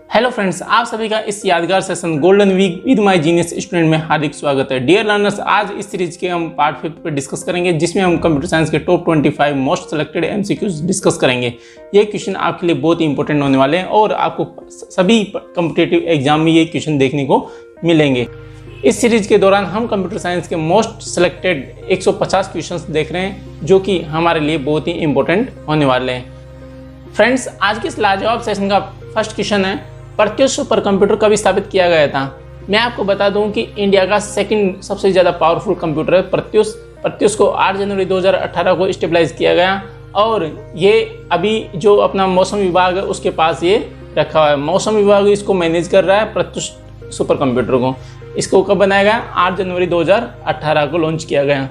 Hello friends, आप सभी का इस यादगार session golden week with my genius student में हार्दिक स्वागत है। डियर लर्नर्स, आज इस सीरीज के हम पार्ट 5 पर डिस्कस करेंगे, जिसमें हम कंप्यूटर साइंस के top 25 most selected MCQs discuss करेंगे। ये क्वेश्चन आपके लिए बहुत ही इंपॉर्टेंट होने वाले हैं और आपको सभी कॉम्पिटिटिव एग्जाम में ये क्वेश्चन देखने को मिलेंगे। इस सीरीज के दौरान हम कंप्यूटर साइंस के मोस्ट सेलेक्टेड 150 क्वेश्चंस देख रहे हैं, जो कि हमारे लिए बहुत ही इंपॉर्टेंट होने वाले हैं। फ्रेंड्स, आज के इस लाजवाब सेशन का फर्स्ट क्वेश्चन है, प्रत्युष सुपर कंप्यूटर कब स्थापित किया गया था। मैं आपको बता दूं कि इंडिया का सेकंड सबसे ज़्यादा पावरफुल कंप्यूटर है प्रत्युष। प्रत्युष को 8 जनवरी 2018 को स्टेबलाइज किया गया और ये अभी जो अपना मौसम विभाग है उसके पास ये रखा हुआ है। मौसम विभाग इसको मैनेज कर रहा है प्रत्युष सुपर कंप्यूटर को। इसको कब बनाया गया? 8 जनवरी 2018 को लॉन्च किया गया।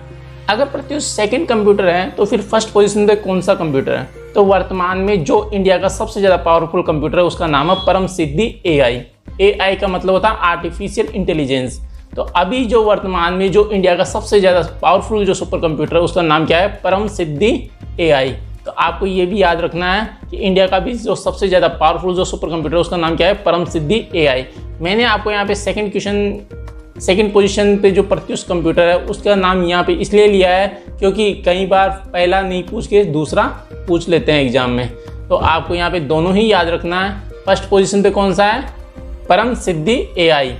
अगर प्रत्युष सेकंड कंप्यूटर है तो फिर फर्स्ट पोजीशन पे कौन सा कंप्यूटर है? तो वर्तमान में जो इंडिया का सबसे ज़्यादा पावरफुल कंप्यूटर है उसका नाम है परम सिद्धि एआई। एआई का मतलब होता है आर्टिफिशियल इंटेलिजेंस। तो अभी जो वर्तमान में जो इंडिया का सबसे ज़्यादा पावरफुल जो सुपर कंप्यूटर है उसका नाम क्या है? परम सिद्धि एआई। तो आपको ये भी याद रखना है कि इंडिया का भी जो सबसे ज़्यादा पावरफुल जो सुपर कंप्यूटर है उसका नाम क्या है? परम सिद्धि एआई। मैंने आपको यहाँ पे सेकंड पोजीशन पे जो प्रत्युष कंप्यूटर है उसका नाम यहाँ पे इसलिए लिया है क्योंकि कई बार पहला नहीं पूछ के दूसरा पूछ लेते हैं एग्जाम में। तो आपको यहाँ पे दोनों ही याद रखना है। फर्स्ट पोजीशन पे कौन सा है? परम सिद्धि एआई।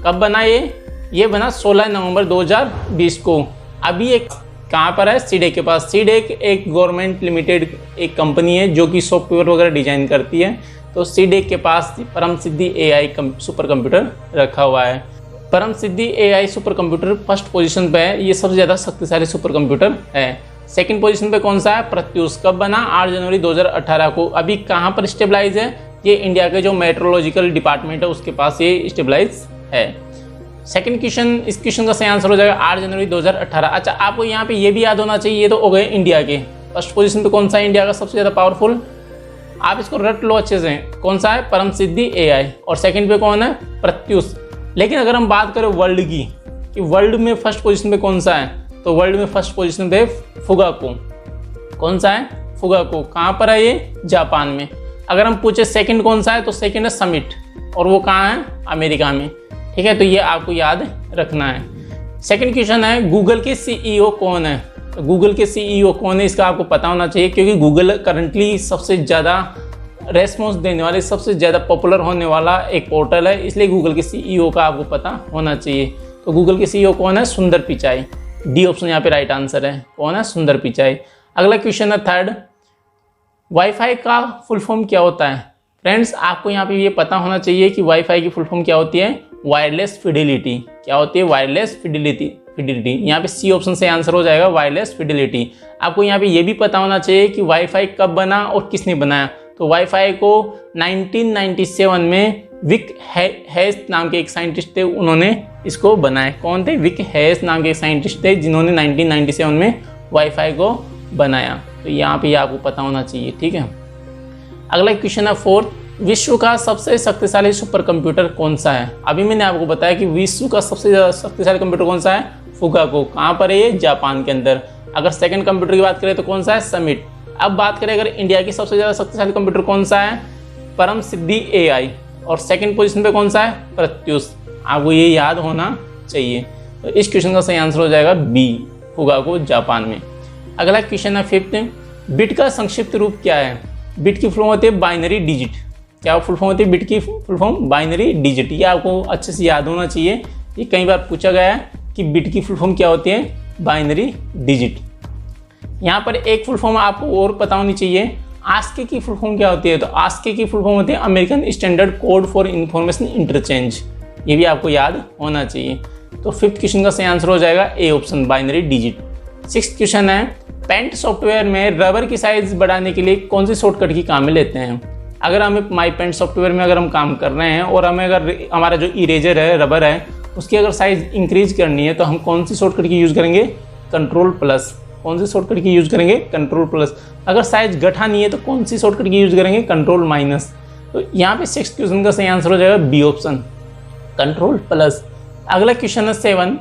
कब बना ये बना 16 नवंबर 2020 को। अभी एक कहाँ पर है? सीडेक के पास। सीडेक एक गवर्नमेंट लिमिटेड एक कंपनी है जो कि सॉफ्टवेयर वगैरह डिजाइन करती है। तो सीडेक के पास परम सिद्धि एआई सुपर कंप्यूटर रखा हुआ है। Param Siddhi AI super computer first position पे है। ये सबसे ज़्यादा शक्तिशाली सुपर कंप्यूटर है। सेकंड पोजीशन पे कौन सा है? प्रत्युष। कब बना? 8 जनवरी 2018 को। अभी कहाँ पर स्टेबलाइज है? ये इंडिया के जो मेट्रोलॉजिकल डिपार्टमेंट है उसके पास ये स्टेबलाइज है। सेकंड क्वेश्चन, इस क्वेश्चन का सही आंसर हो जाएगा 8 जनवरी 2018। अच्छा, आपको यहाँ पे ये भी याद होना चाहिए। ये तो हो गए इंडिया के। फर्स्ट पोजीशन पे कौन सा है इंडिया का सबसे ज़्यादा पावरफुल? आप इसको रट लो अच्छे से। कौन सा है? परम सिद्धि एआई। और सेकेंड पे कौन है? प्रत्युष। लेकिन अगर हम बात करें वर्ल्ड की कि वर्ल्ड में फर्स्ट पोजीशन पे कौन सा है, तो वर्ल्ड में फर्स्ट पोजीशन पे फुगाको। कौन सा है? फुगाको। कहाँ पर है ये? जापान में। अगर हम पूछे सेकंड कौन सा है, तो सेकंड है समिट, और वो कहाँ है? अमेरिका में। ठीक है, तो ये आपको याद रखना है। सेकंड क्वेश्चन है, गूगल के सीईओ कौन है? तो गूगल के सीईओ कौन है इसका आपको पता होना चाहिए, क्योंकि गूगल करंटली सबसे ज़्यादा रेस्पॉन्स देने वाले, सबसे ज़्यादा पॉपुलर होने वाला एक पोर्टल है, इसलिए गूगल के सीईओ का आपको पता होना चाहिए। तो गूगल के सीईओ कौन है? सुंदर पिचाई। डी ऑप्शन यहाँ पे राइट आंसर है। कौन है? सुंदर पिचाई। अगला क्वेश्चन है थर्ड, वाईफाई का फुल फॉर्म क्या होता है? फ्रेंड्स, आपको यहाँ पे ये पता होना चाहिए कि वाईफाई की फुल फॉर्म क्या होती है? Wireless fidelity. क्या होती है? Wireless fidelity. यहाँ पे सी ऑप्शन से आंसर हो जाएगा वायरलेस फिडिलिटी। आपको यहाँ पे ये भी पता होना चाहिए कि वाईफाई कब बना और किसने बनाया। तो वाईफाई को 1997 में विक हैस नाम के एक साइंटिस्ट थे, उन्होंने इसको बनाया। कौन थे? विक हैस नाम के एक साइंटिस्ट थे जिन्होंने 1997 में वाईफाई को बनाया। तो यहाँ पे आपको पता होना चाहिए। ठीक है, अगला क्वेश्चन है फोर्थ, विश्व का सबसे शक्तिशाली सुपर कंप्यूटर कौन सा है? अभी मैंने आपको बताया कि विश्व का सबसे ज़्यादा शक्तिशाली कंप्यूटर कौन सा है? फुगाको। कहाँ पर है ये? जापान के अंदर। अगर सेकंड कंप्यूटर की बात करें तो कौन सा है? समिट। अब बात करें अगर इंडिया की सबसे ज़्यादा शक्तिशाली कंप्यूटर कौन सा है? परम सिद्धि एआई। और सेकंड पोजीशन पे कौन सा है? प्रत्युष। आपको ये याद होना चाहिए। तो इस क्वेश्चन का सही आंसर हो जाएगा बी, फुगाको, जापान में। अगला क्वेश्चन है फिफ्थ, बिट का संक्षिप्त रूप क्या है? बिट की फुल फॉर्म होती है बाइनरी डिजिट। क्या फुल फॉर्म होती है बिट की? Full form binary digit. ये आपको अच्छे से याद होना चाहिए। ये कई बार पूछा गया है कि बिट की फुल फॉर्म क्या होती है? Binary digit. यहाँ पर एक फुल फॉर्म आपको और पता होनी चाहिए, आस्की की फुल फॉर्म क्या होती है? तो आस्की की फुल फॉर्म होती है American standard code for information interchange. ये भी आपको याद होना चाहिए। तो फिफ्थ क्वेश्चन का सही आंसर हो जाएगा A option, binary digit. Sixth question है, पेंट सॉफ्टवेयर में रबर की साइज बढ़ाने के लिए कौन सी शॉर्टकट की काम में लेते हैं? अगर हमें माई पेंट सॉफ्टवेयर में अगर हम काम कर रहे हैं और हमें अगर हमारा जो इरेजर है, रबर है, उसकी अगर साइज इंक्रीज करनी है तो हम कौन सी शॉर्टकट की यूज़ करेंगे? Control plus. कौन सी शॉर्टकट की यूज़ करेंगे? Control plus. अगर साइज घटानी है तो कौन सी शॉर्टकट की यूज़ करेंगे? Control minus. तो यहाँ पे सिक्स्थ क्वेश्चन का सही आंसर हो जाएगा बी ऑप्शन, कंट्रोल प्लस। अगला क्वेश्चन है 7,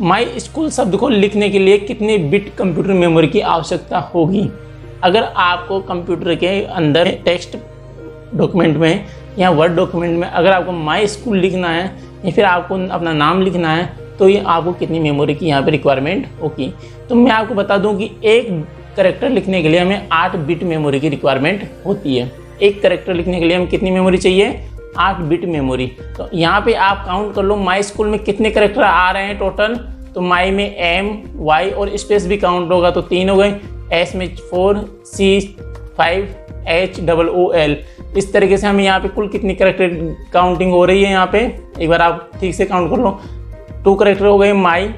माई स्कूल शब्द को लिखने के लिए कितने बिट कंप्यूटर मेमोरी की आवश्यकता होगी? अगर आपको कंप्यूटर के अंदर टेक्स्ट डॉक्यूमेंट में या वर्ड डॉक्यूमेंट में अगर आपको माई स्कूल लिखना है या फिर आपको अपना नाम लिखना है तो ये आपको कितनी मेमोरी की यहाँ पे रिक्वायरमेंट होगी। तो मैं आपको बता दूं कि एक कैरेक्टर लिखने के लिए हमें 8 बिट मेमोरी की रिक्वायरमेंट होती है। एक कैरेक्टर लिखने के लिए हमें कितनी मेमोरी चाहिए? 8 बिट मेमोरी। तो यहाँ पे आप काउंट कर लो माई स्कूल में कितने कैरेक्टर आ रहे हैं टोटल। तो माई में एम, वाई और स्पेस भी काउंट होगा तो 3 हो गए, एस में 4, सी 5, एच डबल ओ एल। इस तरीके से हमें यहाँ पे कुल कितनी कैरेक्टर काउंटिंग हो रही है यहाँ पे, एक बार आप ठीक से काउंट कर लो। 2 कैरेक्टर हो गए माई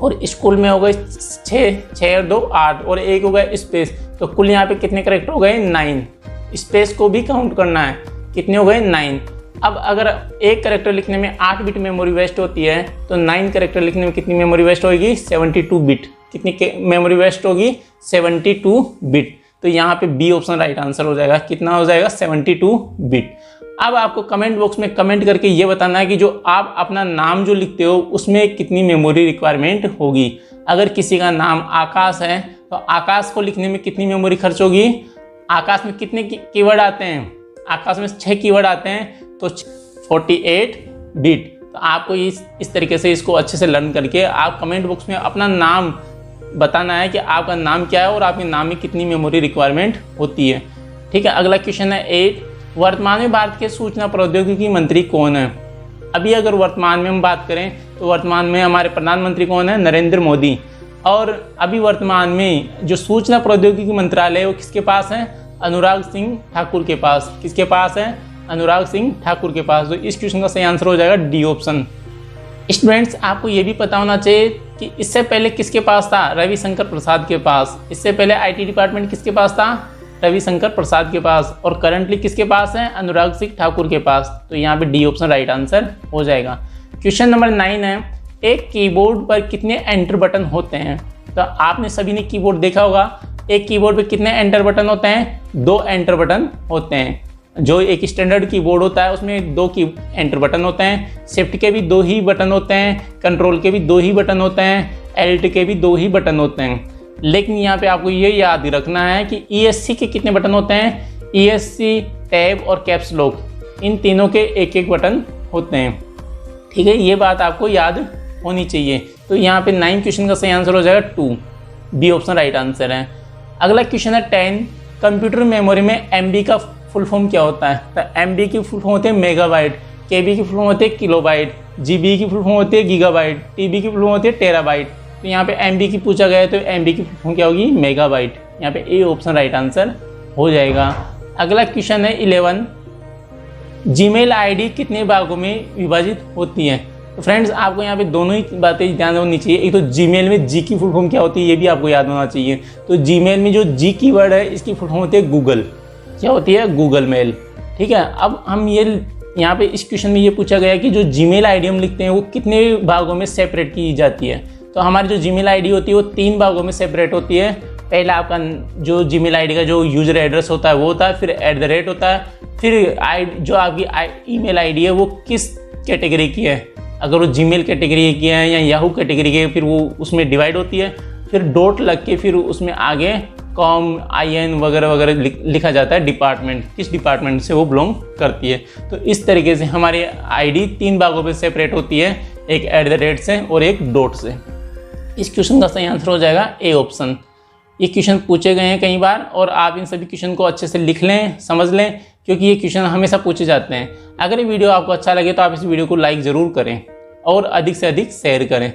और स्कूल में हो गए 6 और 2 8 और 1 हो गया स्पेस। तो कुल यहाँ पे कितने कैरेक्टर हो गए? 9। स्पेस को भी काउंट करना है, कितने हो गए? 9। अब अगर एक कैरेक्टर लिखने में 8 बिट मेमोरी वेस्ट होती है तो 9 कैरेक्टर लिखने में कितनी मेमोरी वेस्ट होगी? 72 बिट। कितनी मेमोरी वेस्ट होगी? 72 बिट। तो यहाँ पे बी ऑप्शन राइट आंसर हो जाएगा। कितना हो जाएगा? 72 बिट। अब आपको कमेंट बॉक्स में कमेंट करके ये बताना है कि जो आप अपना नाम जो लिखते हो उसमें कितनी मेमोरी रिक्वायरमेंट होगी। अगर किसी का नाम आकाश है तो आकाश को लिखने में कितनी मेमोरी खर्च होगी? आकाश में कितने कीवर्ड आते हैं? आकाश में 6 कीवर्ड आते हैं तो 48 बिट। तो आपको इस तरीके से इसको अच्छे से लर्न करके आप कमेंट बॉक्स में अपना नाम बताना है कि आपका नाम क्या है और आपके नाम में कितनी मेमोरी रिक्वायरमेंट होती है। ठीक है, अगला क्वेश्चन है 8। वर्तमान में भारत के सूचना प्रौद्योगिकी मंत्री कौन है? अभी अगर वर्तमान में हम बात करें तो वर्तमान में हमारे प्रधानमंत्री कौन है? नरेंद्र मोदी। और अभी वर्तमान में जो सूचना प्रौद्योगिकी मंत्रालय है वो किसके पास है? अनुराग सिंह ठाकुर के पास। किसके पास है? अनुराग सिंह ठाकुर के पास। तो इस क्वेश्चन का सही आंसर हो जाएगा डी ऑप्शन। स्टूडेंट्स, आपको ये भी पता होना चाहिए कि इससे पहले किसके पास था? रविशंकर प्रसाद के पास। इससे पहले आईटी डिपार्टमेंट किसके पास था? रविशंकर प्रसाद के पास। और करंटली किसके पास है? अनुराग सिंह ठाकुर के पास। तो यहाँ पे डी ऑप्शन राइट आंसर हो जाएगा। क्वेश्चन नंबर 9 है, एक कीबोर्ड पर कितने एंटर बटन होते हैं? तो आपने सभी ने कीबोर्ड देखा होगा। एक कीबोर्ड पर कितने एंटर बटन होते हैं? 2 एंटर बटन होते हैं। जो एक स्टैंडर्ड कीबोर्ड होता है उसमें 2 एंटर बटन होते हैं। शिफ्ट के भी 2 ही बटन होते हैं, कंट्रोल के भी 2 ही बटन होते हैं, एल्ट के भी 2 ही बटन होते हैं। लेकिन यहाँ पे आपको ये याद रखना है कि ESC के कितने बटन होते हैं? ESC, टैब और कैप्स लॉक, इन तीनों के एक एक बटन होते हैं। ठीक है, ये बात आपको याद होनी चाहिए। तो यहाँ पे 9 क्वेश्चन का सही आंसर हो जाएगा 2, बी ऑप्शन राइट आंसर है। अगला क्वेश्चन है 10, कंप्यूटर मेमोरी में MB का फुल फॉर्म क्या होता है? तो MB की फुल फॉर्म होती है मेगाबाइट, KB की फुल फॉर्म होती है किलोबाइट, GB की फुल फॉर्म होती है गीगाबाइट, TB की फुल फॉर्म होती है टेराबाइट। तो यहाँ पे MB की पूछा गया है तो MB की फुल फॉर्म क्या होगी? मेगाबाइट। यहाँ पे ए ऑप्शन राइट आंसर हो जाएगा। अगला क्वेश्चन है 11, जीमेल ID कितने भागों में विभाजित होती है? तो फ्रेंड्स, आपको यहाँ पे दोनों ही बातें ध्यान होनी चाहिए। एक तो जीमेल में जी की फुल फॉर्म क्या होती है ये भी आपको याद होना चाहिए। तो जीमेल में जो जी कीवर्ड है इसकी फुल फॉर्म होती है गूगल। क्या होती है? Google mail. ठीक है, अब हम ये यहाँ पे इस क्वेश्चन में ये पूछा गया कि जो जीमेल ID हम लिखते हैं वो कितने भागों में सेपरेट की जाती है? तो हमारी जो जीमेल ID होती है वो 3 भागों में सेपरेट होती है। पहला आपका जो जीमेल ID का जो यूजर एड्रेस होता है वो होता है, फिर @ होता है, फिर जो आपकी ईमेल ID है वो किस कैटेगरी की है। अगर वो जीमेल कैटेगरी की है या याहू कैटेगरी की है फिर वो उसमें डिवाइड होती है, फिर डॉट लग के फिर उसमें आगे कॉम, IN वगैरह वगैरह लिखा जाता है डिपार्टमेंट, किस डिपार्टमेंट से वो बिलोंग करती है। तो इस तरीके से हमारी ID 3 भागों में सेपरेट होती है, एक @ से और एक डॉट से। इस क्वेश्चन का सही आंसर हो जाएगा ए ऑप्शन। ये क्वेश्चन पूछे गए हैं कई बार और आप इन सभी क्वेश्चन को अच्छे से लिख लें, समझ लें, क्योंकि ये क्वेश्चन हमेशा पूछे जाते हैं। अगर ये वीडियो आपको अच्छा लगे तो आप इस वीडियो को लाइक ज़रूर करें और अधिक से अधिक शेयर करें।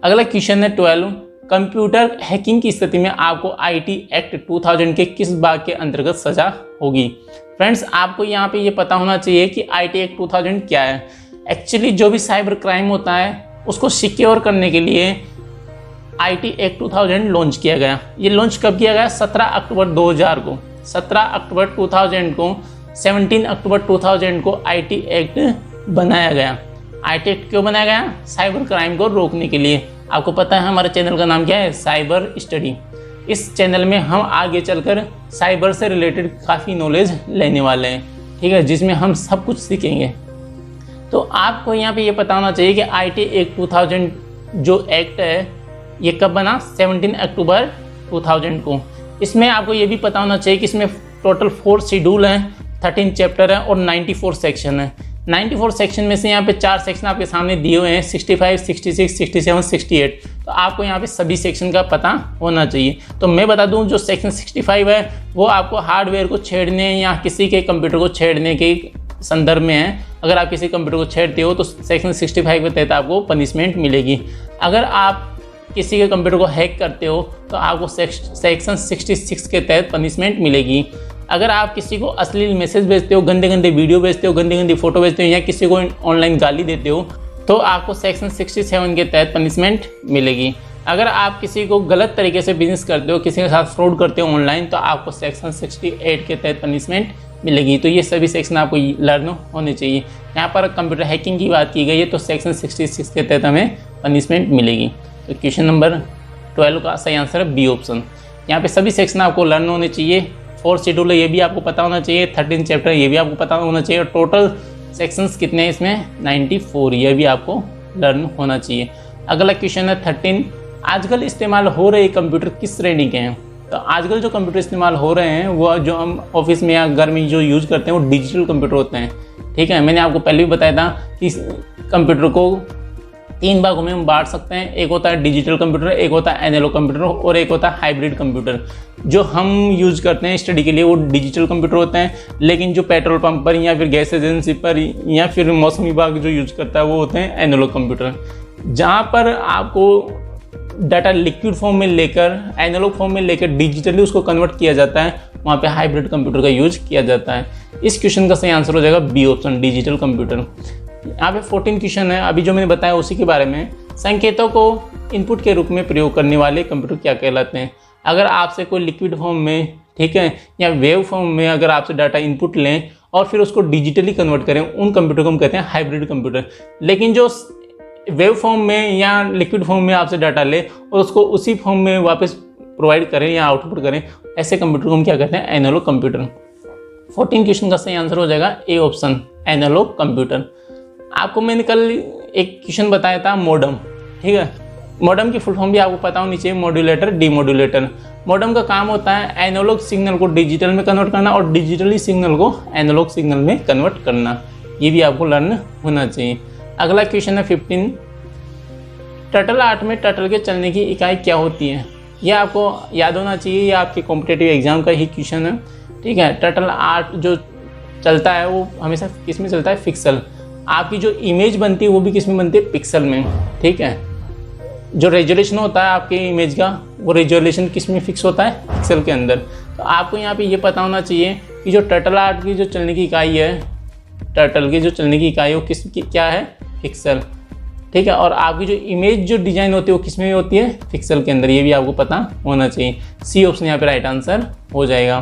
अगला क्वेश्चन है 12, कंप्यूटर हैकिंग की स्थिति में आपको IT एक्ट 2000 के किस भाग के अंतर्गत सजा होगी? फ्रेंड्स, आपको यहाँ पे ये पता होना चाहिए कि IT एक्ट 2000 क्या है। एक्चुअली जो भी साइबर क्राइम होता है उसको सिक्योर करने के लिए IT एक्ट 2000 लॉन्च किया गया। ये लॉन्च कब किया गया? 17 अक्टूबर 2000 को। 17 अक्टूबर 2000 को 17 अक्टूबर 2000 को IT एक्ट बनाया गया। IT एक्ट क्यों बनाया गया? साइबर क्राइम को रोकने के लिए। आपको पता है हमारे चैनल का नाम क्या है? Cyber study. इस चैनल में हम आगे चलकर साइबर से रिलेटेड काफ़ी नॉलेज लेने वाले हैं, ठीक है, जिसमें हम सब कुछ सीखेंगे। तो आपको यहाँ पे ये पता होना चाहिए कि IT एक्ट 2000 जो एक्ट है ये कब बना? 17 अक्टूबर 2000 को। इसमें आपको ये भी पता होना चाहिए कि इसमें टोटल 4 शेड्यूल हैं, 13 चैप्टर है और 94 सेक्शन है। 94 सेक्शन में से यहाँ पे 4 सेक्शन आपके सामने दिए हुए हैं, 65, 66, 67, 68। तो आपको यहाँ पे सभी सेक्शन का पता होना चाहिए। तो मैं बता दूँ, जो सेक्शन 65 है वो आपको हार्डवेयर को छेड़ने या किसी के कंप्यूटर को छेड़ने के संदर्भ में है। अगर आप किसी कंप्यूटर को छेड़ते हो तो सेक्शन 65 के तहत आपको पनिशमेंट मिलेगी। अगर आप किसी के कंप्यूटर को हैक करते हो तो आपको सेक्शन 66 के तहत पनिशमेंट मिलेगी। अगर आप किसी को अश्लील मैसेज भेजते हो, गंदे गंदे वीडियो भेजते हो, गंदी गंदी फोटो भेजते हो या किसी को ऑनलाइन गाली देते हो तो आपको सेक्शन 67 के तहत पनिशमेंट मिलेगी। अगर आप किसी को गलत तरीके से बिजनेस करते हो, किसी के साथ फ्रॉड करते हो ऑनलाइन, तो आपको सेक्शन 68 के तहत पनिशमेंट मिलेगी। तो ये सभी सेक्शन आपको लर्न होने चाहिए। यहाँ पर कंप्यूटर हैकिंग की बात की गई है तो सेक्शन 66 के तहत हमें पनिशमेंट मिलेगी। तो क्वेश्चन नंबर 12 का सही आंसर है बी ऑप्शन। यहाँ पे सभी सेक्शन आपको लर्न होने चाहिए। 4 शेड्यूल है ये भी आपको पता होना चाहिए, 13 चैप्टर ये भी आपको पता होना चाहिए, और टोटल सेक्शंस कितने हैं इसमें 94, ये भी आपको लर्न होना चाहिए। अगला क्वेश्चन है 13, आजकल इस्तेमाल हो रहे कंप्यूटर किस श्रेणी के हैं? तो आजकल जो कंप्यूटर इस्तेमाल हो रहे हैं वो जो हम ऑफिस में या घर में जो यूज़ करते हैं वो डिजिटल कंप्यूटर होते हैं। ठीक है, मैंने आपको पहले भी बताया था कि कंप्यूटर को 3 भागों में हम बांट सकते हैं। एक होता है डिजिटल कंप्यूटर, एक होता है एनालॉग कंप्यूटर और एक होता है हाइब्रिड कंप्यूटर। जो हम यूज़ करते हैं स्टडी के लिए वो डिजिटल कंप्यूटर होते हैं, लेकिन जो पेट्रोल पंप पर या फिर गैस एजेंसी पर या फिर मौसम विभाग जो यूज़ करता है वो होते हैं एनालॉग कंप्यूटर। जहाँ पर आपको डाटा लिक्विड फॉर्म में लेकर एनालॉग फॉर्म में लेकर डिजिटली उसको कन्वर्ट किया जाता है, वहाँ पे हाइब्रिड कंप्यूटर का यूज किया जाता है। इस क्वेश्चन का सही आंसर हो जाएगा बी ऑप्शन, डिजिटल कंप्यूटर। यहाँ पे 14 क्वेश्चन है, अभी जो मैंने बताया उसी के बारे में। संकेतों को इनपुट के रूप में प्रयोग करने वाले कंप्यूटर क्या कहलाते हैं? अगर आपसे कोई लिक्विड फॉर्म में, ठीक है, या वेव फॉर्म में अगर आपसे डाटा इनपुट लें और फिर उसको डिजिटली कन्वर्ट करें, उन कंप्यूटर को हम कहते हैं हाइब्रिड कंप्यूटर। लेकिन जो वेव फॉर्म में या लिक्विड फॉर्म में आपसे डाटा ले और उसको उसी फॉर्म में वापस प्रोवाइड करें या आउटपुट करें, ऐसे कंप्यूटर को हम क्या कहते हैं? Analogue computer. 14 क्वेश्चन का सही आंसर हो जाएगा ए ऑप्शन, एनालॉग कंप्यूटर। आपको मैंने कल एक क्वेश्चन बताया था मॉडम, ठीक है। मॉडम की फुल फॉर्म भी आपको पता होनी चाहिए, मॉड्यूलेटर, डीमॉड्यूलेटर। मॉडम का काम होता है एनालॉग सिग्नल को डिजिटल में कन्वर्ट करना और डिजिटली सिग्नल को एनालॉग सिग्नल में कन्वर्ट करना। ये भी आपको लर्न होना चाहिए। अगला क्वेश्चन है 15, टर्टल आर्ट में टर्टल के चलने की इकाई क्या होती है? यह आपको याद होना चाहिए, ये आपके कॉम्पिटिटिव एग्जाम का ही क्वेश्चन है, ठीक है। टर्टल आर्ट जो चलता है वो हमेशा किस में चलता है? पिक्सल। आपकी जो इमेज बनती है वो भी किस में बनती है? पिक्सल में, ठीक है। जो रेजोल्यूशन होता है आपके इमेज का, वो रेजोल्यूशन किस में फिक्स होता है? पिक्सल के अंदर। तो आपको यहाँ पे ये पता होना चाहिए कि जो टर्टल आर्ट की जो चलने की इकाई है, टर्टल की जो चलने की इकाई है वो क्या है? पिक्सल, ठीक है। और आपकी जो इमेज जो डिजाइन होती है वो किस में होती है? पिक्सल के अंदर। ये भी आपको पता होना चाहिए। सी ऑप्शन यहाँ पे राइट आंसर हो जाएगा।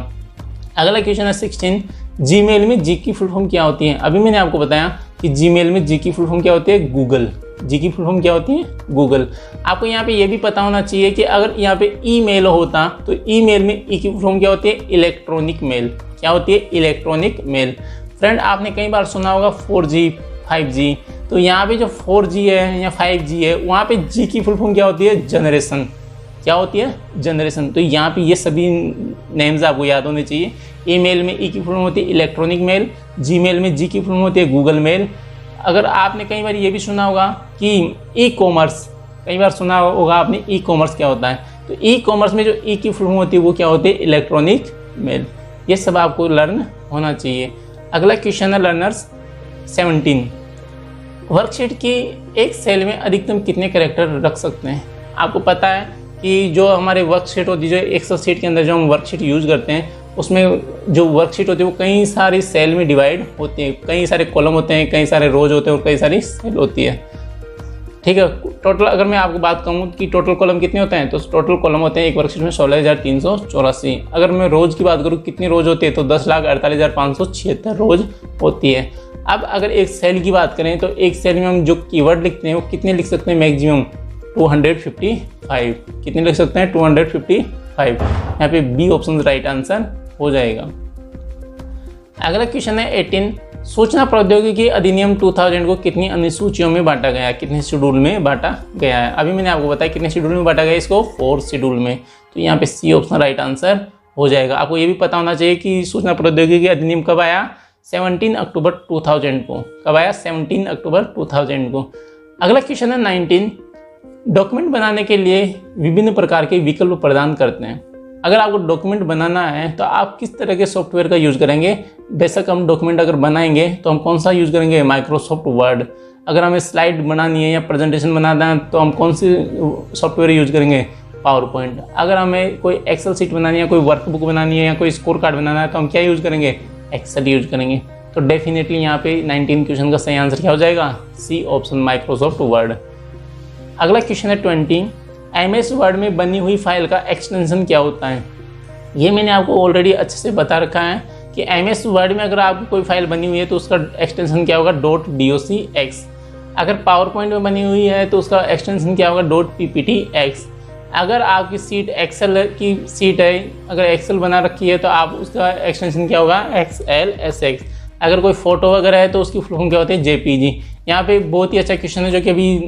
अगला क्वेश्चन है 16, जीमेल में जी की फुल फॉर्म क्या होती है? अभी मैंने आपको बताया कि जीमेल में जी की फुल फॉर्म क्या होती है? गूगल। जी की फुल फॉर्म क्या होती है? गूगल। आपको यहाँ पे ये भी पता होना चाहिए कि अगर यहाँ पे ईमेल होता तो ईमेल में ई की फुल फॉर्म क्या होती है? Electronic mail. क्या होती है? Electronic mail. फ्रेंड, आपने कई बार सुना होगा 4G, 5G। तो यहाँ पे जो 4G है या 5G है, वहाँ पे जी की फुल फॉर्म क्या होती है? जनरेशन। क्या होती है? जनरेशन। तो यहाँ पे ये सभी नेम्स आपको याद होने चाहिए। ईमेल में ई की फुल फॉर्म होती है इलेक्ट्रॉनिक मेल, जीमेल में जी की फुल फॉर्म होती है गूगल मेल। अगर आपने कई बार ये भी सुना होगा कि ई कॉमर्स, कई बार सुना होगा आपने ई कॉमर्स क्या होता है, तो ई कॉमर्स में जो ई की फुल फॉर्म होती है वो क्या होती है? Electronic mail. ये सब आपको लर्न होना चाहिए। अगला क्वेश्चन है लर्नर्स 17, वर्कशीट की एक सेल में अधिकतम कितने कैरेक्टर रख सकते हैं? आपको पता है कि जो हमारे वर्कशीट होती है, जो एक्सेल शीट के अंदर जो हम वर्कशीट यूज़ करते हैं, उसमें जो वर्कशीट होती है वो कई सारी सेल में डिवाइड होती है। कई सारे कॉलम होते हैं, कई सारे रोज होते हैं और कई सारी सेल होती है, ठीक है। टोटल अगर मैं आपको बात कहूँ कि टोटल कॉलम कितने होते हैं, तो टोटल कॉलम होते हैं एक वर्कशीट में 16,384। अगर मैं रोज़ की बात करूँ कितनी रोज़ होती है, तो 10,48,576 रोज़ होती है। अब अगर एक सेल की बात करें तो एक सेल में हम जो कीवर्ड लिखते हैं वो कितने लिख सकते हैं? मैक्सिमम 255। कितने लिख सकते हैं? 255। यहाँ पे बी ऑप्शन राइट आंसर हो जाएगा। अगला क्वेश्चन है 18, सूचना प्रौद्योगिकी अधिनियम 2000 को कितनी अनुसूचियों में बांटा गया है? कितने शेड्यूल में बांटा गया है? अभी मैंने आपको बताया कितने शेड्यूल में बांटा गया है इसको? 4 शेड्यूल में। तो यहाँ पे सी ऑप्शन राइट आंसर हो जाएगा। आपको ये भी पता होना चाहिए कि सूचना प्रौद्योगिकी अधिनियम कब आया, 17 अक्टूबर 2000 को। कब आया, 17 अक्टूबर 2000 को। अगला क्वेश्चन है 19, डॉक्यूमेंट बनाने के लिए विभिन्न प्रकार के विकल्प प्रदान करते हैं। अगर आपको डॉक्यूमेंट बनाना है तो आप किस तरह के सॉफ्टवेयर का यूज़ करेंगे। बेशक हम डॉक्यूमेंट अगर बनाएंगे तो हम कौन सा यूज़ करेंगे, माइक्रोसॉफ्ट वर्ड। अगर हमें स्लाइड बनानी है या प्रेजेंटेशन बनाना है तो हम कौन सी सॉफ्टवेयर यूज़ करेंगे, पावर पॉइंट। अगर हमें कोई एक्सेल शीट बनानी है, कोई वर्कबुक बनानी है या कोई स्कोर कार्ड बनाना है तो हम क्या यूज़ करेंगे, एक्सेल यूज करेंगे। तो डेफिनेटली यहाँ पे 19 क्वेश्चन का सही आंसर क्या हो जाएगा, सी ऑप्शन, माइक्रोसॉफ्ट वर्ड। अगला क्वेश्चन है 20, एमएस वर्ड में बनी हुई फाइल का एक्सटेंशन क्या होता है। ये मैंने आपको ऑलरेडी अच्छे से बता रखा है कि एमएस वर्ड में अगर आपकी कोई फाइल बनी हुई है तो उसका एक्सटेंशन क्या होगा, .docx। अगर पावर पॉइंट में बनी हुई है तो उसका एक्सटेंशन क्या होगा, .pptx। अगर आपकी सीट एक्सेल की सीट है, अगर एक्सेल बना रखी है तो आप उसका एक्सटेंशन क्या होगा, XLSX। अगर कोई फोटो वगैरह है तो उसकी फुल फॉर्म क्या होती है, JPG। यहाँ पे बहुत ही अच्छा क्वेश्चन है जो कि अभी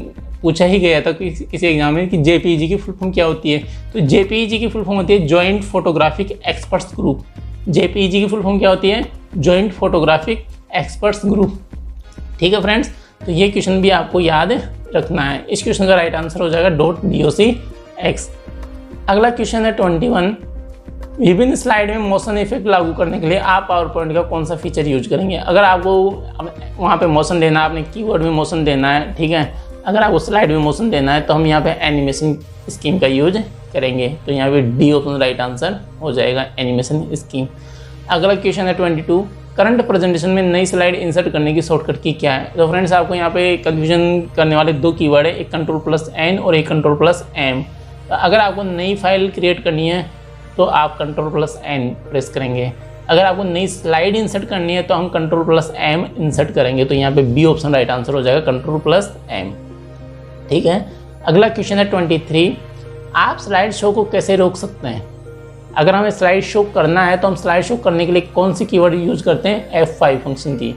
पूछा ही गया था किसी एग्जाम में कि JPG की फुल फॉर्म क्या होती है। तो JPG की फुल फॉर्म होती है joint photographic experts group. JPG की फुल फॉर्म क्या होती है, जॉइंट फोटोग्राफिक एक्सपर्ट्स ग्रुप। ठीक है फ्रेंड्स, तो ये क्वेश्चन भी आपको याद रखना है। इस क्वेश्चन का राइट आंसर हो जाएगा .docx। अगला क्वेश्चन है 21, विभिन्न स्लाइड में मोशन इफेक्ट लागू करने के लिए आप पावर पॉइंट का कौन सा फीचर यूज करेंगे। अगर आपको वहाँ पे मोशन देना है, आपने कीवर्ड में मोशन देना है, ठीक है, अगर आपको स्लाइड में मोशन देना है तो हम यहाँ पे एनिमेशन स्कीम का यूज करेंगे। तो यहाँ पे डी ऑप्शन राइट आंसर हो जाएगा, एनिमेशन स्कीम। अगला क्वेश्चन है 22, करंट प्रेजेंटेशन में नई स्लाइड इंसर्ट करने की शॉर्टकट की क्या है। तो फ्रेंड्स आपको यहाँ पे कन्फ्यूजन करने वाले दो कीवर्ड है, एक Ctrl+N और एक Ctrl+M। तो अगर आपको नई फाइल क्रिएट करनी है तो आप Ctrl+N प्रेस करेंगे। अगर आपको नई स्लाइड इंसर्ट करनी है तो हम Ctrl+M इंसर्ट करेंगे। तो यहाँ पे बी ऑप्शन राइट आंसर हो जाएगा, Ctrl+M। ठीक है। अगला क्वेश्चन है 23, आप स्लाइड शो को कैसे रोक सकते हैं। अगर हमें स्लाइड शो करना है तो हम स्लाइड शो करने के लिए कौन सी कीवर्ड यूज करते हैं, F5 फंक्शन की।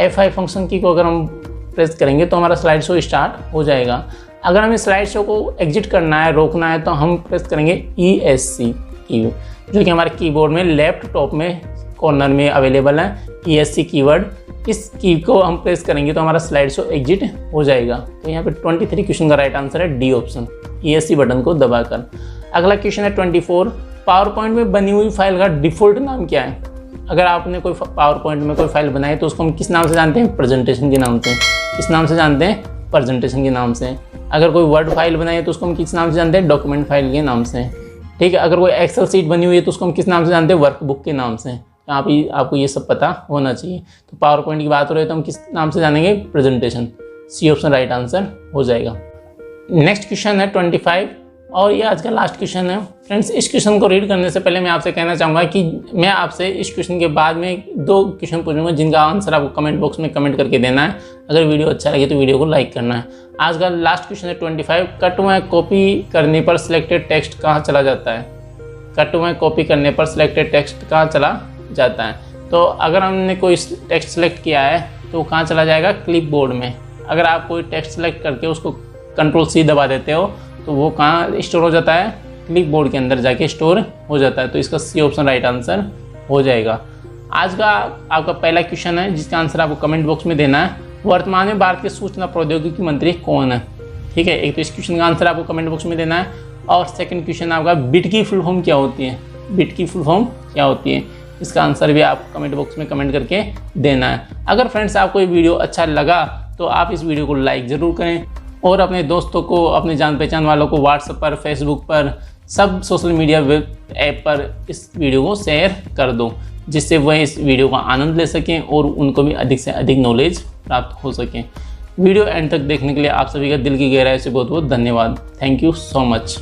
F5 फंक्शन की को अगर हम प्रेस करेंगे तो हमारा स्लाइड शो स्टार्ट हो जाएगा। अगर हमें स्लाइड शो को एग्जिट करना है, रोकना है, तो हम प्रेस करेंगे ESC की, जो कि हमारे कीबोर्ड में लेफ्ट टॉप में कॉर्नर में अवेलेबल है, ESC कीवर्ड। इस की को हम प्रेस करेंगे तो हमारा स्लाइड शो एग्जिट हो जाएगा। तो यहाँ पे 23 क्वेश्चन का राइट आंसर है डी ऑप्शन, ESC बटन को दबाकर। अगला क्वेश्चन है 24, पावर पॉइंट में बनी हुई फाइल का डिफ़ॉल्ट नाम क्या है। अगर आपने कोई पावर पॉइंट में कोई फाइल बनाई तो उसको हम किस नाम से जानते हैं, प्रेजेंटेशन के नाम से। किस नाम से जानते हैं, प्रेजेंटेशन के नाम से। अगर कोई वर्ड फाइल बनाई है तो उसको हम किस नाम से जानते हैं, डॉक्यूमेंट फाइल के नाम से। ठीक है। अगर कोई एक्सेल शीट बनी हुई है तो उसको हम किस नाम से जानते हैं, वर्कबुक के नाम से। आपको ये सब पता होना चाहिए। तो पावर पॉइंट की बात हो रही है तो हम किस नाम से जानेंगे, presentation. C option right answer हो जाएगा। नेक्स्ट क्वेश्चन है 25 और ये आज का लास्ट क्वेश्चन है। फ्रेंड्स, इस क्वेश्चन को रीड करने से पहले मैं आपसे कहना चाहूँगा कि मैं आपसे इस क्वेश्चन के बाद में 2 क्वेश्चन पूछूंगा जिनका आंसर आपको कमेंट बॉक्स में कमेंट करके देना है। अगर वीडियो अच्छा लगे तो वीडियो को लाइक करना है। आज का लास्ट क्वेश्चन है 25, कट में कॉपी करने पर सिलेक्टेड टेक्स्ट कहाँ चला जाता है। कट में कॉपी करने पर सिलेक्टेड टेक्स्ट कहाँ चला जाता है। तो अगर हमने कोई टेक्स्ट सेलेक्ट किया है तो कहाँ चला जाएगा, क्लिप बोर्ड में। अगर आप कोई टेक्स्ट सेलेक्ट करके उसको Ctrl+C दबा देते हो तो वो कहाँ स्टोर हो जाता है, क्लिप बोर्ड के अंदर जाके स्टोर हो जाता है। तो इसका सी ऑप्शन राइट आंसर हो जाएगा। आज का आपका पहला क्वेश्चन है जिसका आंसर आपको कमेंट बॉक्स में देना है। वर्तमान में भारत के सूचना प्रौद्योगिकी मंत्री कौन है। ठीक है। एक तो इस क्वेश्चन का आंसर आपको कमेंट बॉक्स में देना है। और सेकंड क्वेश्चन आपका बिट की फुल फॉर्म क्या होती है। बिट की फुल फॉर्म क्या होती है, इसका आंसर भी आप कमेंट बॉक्स में कमेंट करके देना है। अगर फ्रेंड्स आपको ये वीडियो अच्छा लगा तो आप इस वीडियो को लाइक ज़रूर करें और अपने दोस्तों को, अपने जान पहचान वालों को व्हाट्सएप पर, फेसबुक पर, सब सोशल मीडिया वेब ऐप पर इस वीडियो को शेयर कर दो, जिससे वह इस वीडियो का आनंद ले सकें और उनको भी अधिक से अधिक नॉलेज प्राप्त हो सके। वीडियो एंड तक देखने के लिए आप सभी का दिल की गहराई से बहुत बहुत धन्यवाद। Thank you so much.